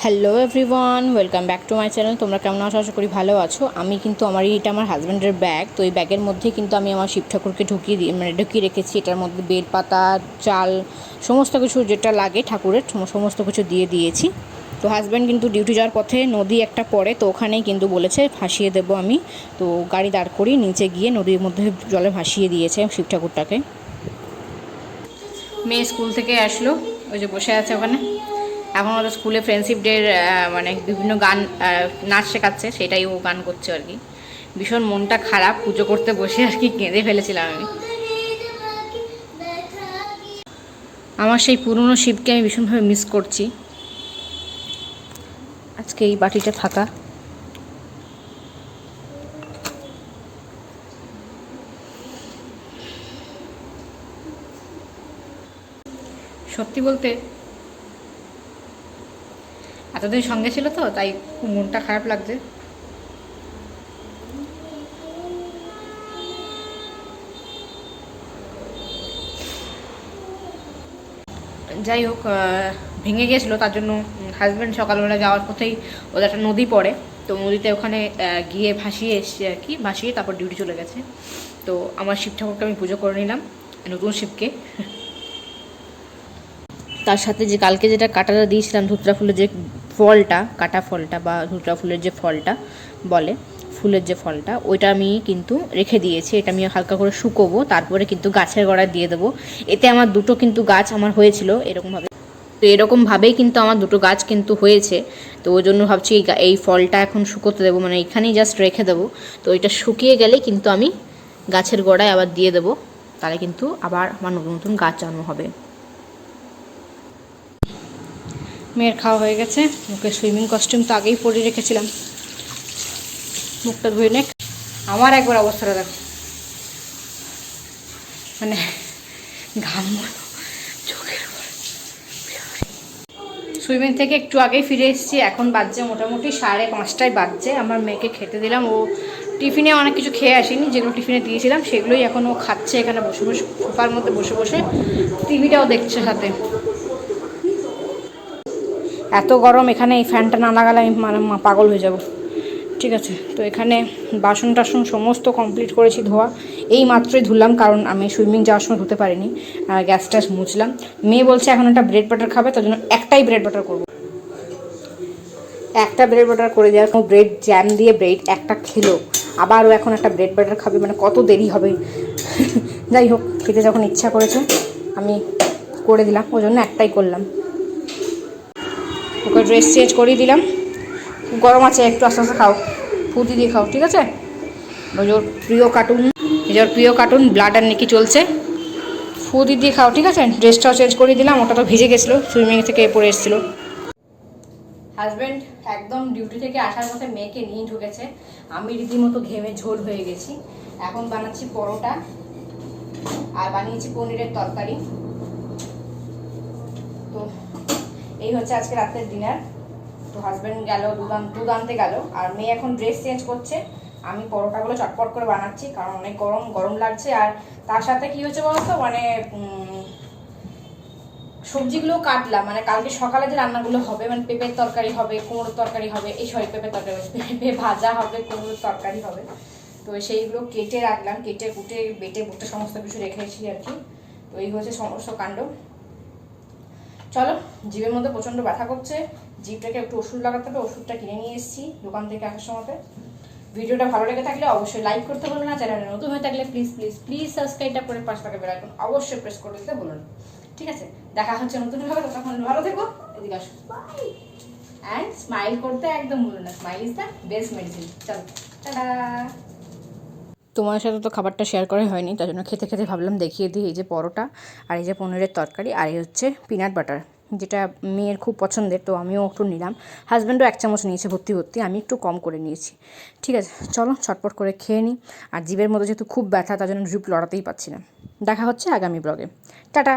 Hello everyone, welcome back to my channel. তোমরা কেমন আছো? আশা করি ভালো আছো। আমি কিন্তু এটা আমার হাজব্যান্ডের ব্যাগ। তো এই ব্যাগের মধ্যে কিন্তু আমি আমার শিব ঠাকুরকে ঢুকিয়ে রেখেছি। এটার মধ্যে বেলপাতা, চাল, সমস্ত কিছু যেটা লাগে ঠাকুরের সমস্ত কিছু দিয়ে দিয়েছি। তো হাজব্যান্ড কিন্তু ডিউটি যাওয়ার পথে নদী একটা পড়ে, তো ওখানেই কিন্তু বলেছে ভাসিয়ে দেবো আমি। তো গাড়ি দাঁড় করিয়ে নিচে গিয়ে নদীর মধ্যে জলে ভাসিয়ে দিয়েছে শিব ঠাকুরটাকে। মেয়ে স্কুল থেকে আসলো, ওই যে বসে আছে ওখানে। এখন ওদের স্কুলে ফ্রেন্ডশিপ ডের মানে বিভিন্ন গান নাচ শেখাচ্ছে, সেটাই ও গান করছে আর কি। ভীষণ মনটা খারাপ, পুজো করতে বসে আর কি কেঁদে ফেলেছিলাম আমি। আমার সেই পুরনো শিবকে আমি ভীষণভাবে মিস করছি। আজকে এই বাটিটা থাকা। সত্যি বলতে এতদিন সঙ্গে ছিল তো, তাই খুব মনটা খারাপ লাগছে। যাই হোক, ভেঙে গিয়েছিলো, তার জন্য হাজব্যান্ড সকালবেলা যাওয়ার পথেই ওদের একটা নদী পড়ে, তো নদীতে ওখানে গিয়ে ভাসিয়ে এসছে আর কি, ভাসিয়ে তারপর ডিউটি চলে গেছে। তো আমার শিব ঠাকুরকে আমি পুজো করে নিলাম, নতুন শিবকে। তার সাথে যে কালকে যেটা কাটাটা দিয়েছিলাম, ধুতরা ফুলের যে ফলটা, কাটা ফলটা বা ধুতরা ফুলের যে ফলটা বলে, ফুলের যে ফলটা, ওইটা আমি কিন্তু রেখে দিয়েছি। এটা আমি হালকা করে শুকোবো, তারপরে কিন্তু গাছের গোড়ায় দিয়ে দেবো। এতে আমার দুটো কিন্তু গাছ আমার হয়েছিল এরকমভাবে। তো এরকমভাবেই কিন্তু আমার দুটো গাছ কিন্তু হয়েছে। তো ওই জন্য ভাবছি এই ফলটা এখন শুকোতে দেবো, মানে এখানেই জাস্ট রেখে দেবো। তো এটা শুকিয়ে গেলে কিন্তু আমি গাছের গোড়ায় আবার দিয়ে দেবো, তাহলে কিন্তু আবার আমার নতুন নতুন গাছ জন্ম হবে। মেয়ের খাওয়া হয়ে গেছে, ওকে সুইমিং কস্টিউম তো আগেই পরে রেখেছিলাম। মুখটা ধুয়ে নে। আমার একবার অবস্থাটা দেখো, মানে ঘাম চোখের। সুইমিং থেকে একটু আগেই ফিরে এসেছি, এখন বাজছে মোটামুটি 5:30 বাজছে। আমার মেয়েকে খেতে দিলাম, ও টিফিনে অনেক কিছু খেয়ে আসেনি, যেগুলো টিফিনে দিয়েছিলাম সেগুলোই এখন ও খাচ্ছে এখানে বসে বসে, সোফার মধ্যে বসে বসে টিভিটাও দেখছে সাথে। এত গরম এখানে, এই ফ্যানটা না লাগালে আমি মানে পাগল হয়ে যাব। ঠিক আছে, তো এখানে বাসন টাসন সমস্ত কমপ্লিট করেছি ধোয়া। এই মাত্রই ধুলাম, কারণ আমি সুইমিং যাওয়ার সময় ধুতে পারিনি। গ্যাস ট্যাস মুছলাম। মেয়ে বলছে এখন একটা ব্রেড বাটার খাবে, তার জন্য একটাই ব্রেড বাটার করবো। একটা ব্রেড বাটার করে দেওয়ার কোনো ব্রেড জ্যাম দিয়ে ব্রেড একটা খেলো, আবারও এখন একটা ব্রেড বাটার খাবে, মানে কত দেরি হবে। যাই হোক, খেতে যখন ইচ্ছা করেছে আমি করে দিলাম, ওই জন্য একটাই করলাম। ওকে ড্রেস চেঞ্জ করিয়ে দিলাম। গরম আছে, একটু আস্তে আস্তে খাও, ফুটি দিয়ে খাও, ঠিক আছে? ওই ওর প্রিয় কার্টুন, এই যে ওর প্রিয় কার্টুন ব্লাড আর নিকি চলছে, ফুটি দিয়ে খাও, ঠিক আছে? ড্রেসটাও চেঞ্জ করিয়ে দিলাম, ওটা তো ভিজে গেছিলো, সুইমিং থেকে পরে এসেছিলো। হাজব্যান্ড একদম ডিউটি থেকে আসার পথে মেয়েকে নিয়ে ঢুকেছে, আমি রীতিমতো ঘেমে ঝোল হয়ে গেছি। এখন বানাচ্ছি পরোটা, আর বানিয়েছি পনিরের তরকারি। তো এই হচ্ছে আজকে রাতের ডিনার। তো হাজব্যান্ড গেল দুধ আনতে গেল, আর মেয়ে এখন ড্রেস চেঞ্জ করছে। আমি পরোটাগুলো চটপট করে বানাচ্ছি, কারণ অনেক গরম গরম লাগছে। আর তার সাথে কি হচ্ছে বলতো, মানে সবজিগুলো কাটলাম, মানে কালকে সকালে যে রান্নাগুলো হবে, মানে পেঁপের তরকারি হবে, কুমড়োর তরকারি হবে, এই সরি পেঁপের তরকারি, পেঁপে ভাজা হবে, কুমড়োর তরকারি হবে। তো সেইগুলো কেটে রাখলাম, কেটে কুটে বেটে বুটে সমস্ত কিছু রেখেছি আর কি। তো এই হচ্ছে সমস্ত কাণ্ড। চলো, জিভের মধ্যে প্রচণ্ড ব্যথা করছে, জিভটাকে একটু ওষুধ লাগাতে হবে। ওষুধটা কিনে নিয়ে এসেছি দোকান থেকে আসার সময়। ভিডিওটা ভালো লেগে থাকলে অবশ্যই লাইক করতে বলুন না, চ্যানেলে নতুন হয়ে থাকলে প্লিজ প্লিজ প্লিজ সাবস্ক্রাইবটা করে পাশে থাকা বেল আইকন অবশ্যই প্রেস করে দিতে বলুন। ঠিক আছে, দেখা হচ্ছে নতুন ভাবে, তখন ভালো থেকো। এদিকে আসো, বাই। অ্যান্ড স্মাইল করতে একদম ভুলো না, smile is the best medicine. চলো, টাটা। তোমার সাথে তো খাবারটা শেয়ার করা হয়নি, তার জন্য খেতে খেতে ভাবলাম দেখিয়ে দিই। এই যে পরোটা, আর এই যে পনিরের তরকারি, আর এই হচ্ছে পিনাট বাটার, যেটা মেয়ের খুব পছন্দের, তো আমিও একটু নিলাম। হাজব্যান্ডও 1 চামচ নিয়েছে ভর্তি ভর্তি, আমি একটু কম করে নিয়েছি। ঠিক আছে, চলো ছটপট করে খেয়ে নিই। আর জিভের মধ্যে যেহেতু খুব ব্যথা, তার জন্য জিভ লড়াতেই পারছি না। দেখা হচ্ছে আগামী ব্লগে। টাটা।